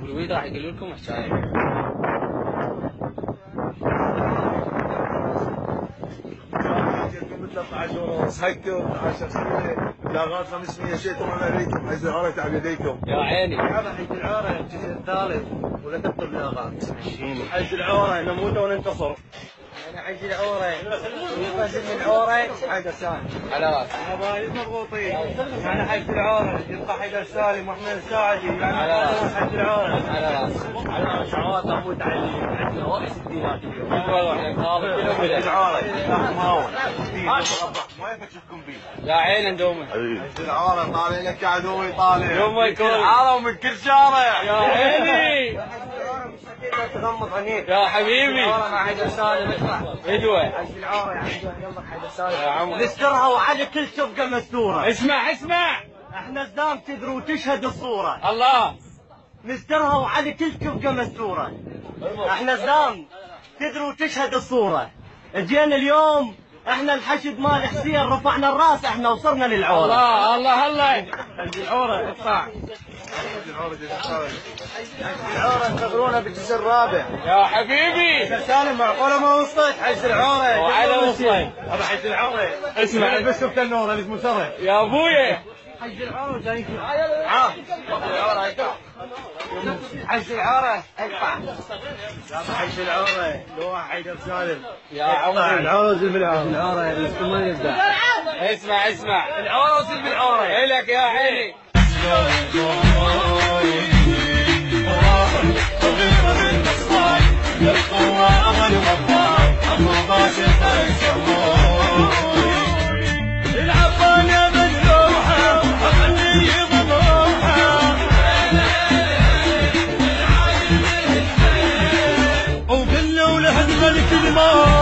والويد راح يقولوا لكم حكايه. جيتكم ب 13 ونص هيكم 10 سنه بلاغات 500 شيتم على ريكم حيث العاره تعب يديكم. يا عيني. هذا حيث العاره الجزء الثالث ولا تكتب بلاغات. حيث العوره نموت وننتصر. انا حج العوره ينقسم من العوره حيدر سالم على راسي. حبايب مضغوطين يعني حج العوره يبقى حيدر سالم واحمد الساعدي يعني على راسي. حج العوره على راسي. على شعارات نموت عندنا وقت ستينات اليوم. والله احنا خالد حج العوره ماول ما يفكركم بيه. يا عيني ندومه. حج العوره طالع لك عدوي طالع يوم ما يكون العوره ومن كل شارع. يا عيني. تغمض عينيك يا حبيبي. العوره مع حيدر سالم اطلع ادوه. حج العوره يا عندنا يلا حيدر سالم يا عمو. نسترها وعلى كل تبقى مستوره. اسمع اسمع. احنا زدام تدري وتشهد الصوره. الله. نسترها وعلى كل تبقى مستوره. احنا زدام تدري وتشهد الصوره. جينا اليوم احنا الحشد مال حسين رفعنا الراس احنا وصلنا للعوره. الله الله الله. حج العوره اطلع. العوره انتظرونا بالجزء الرابع. يا حبيبي. سالم معقوله ما وصلت حج العوره. وعلى وصلي. هذا حج العوره. اسمع بس شفت النور اللي اسمه سرع. يا ابويا. حج العوره جاي حج العوره ادفع. حج العوره لو حيدر سالم. يا عمري. العوره زي بالعوره. العوره لسه ما يبدا. اسمع اسمع. العوره وسلم العوره. الك يا عيني. العبانة مذبوحة وخلي ضلوحة وقلنا ولحد ملك الماء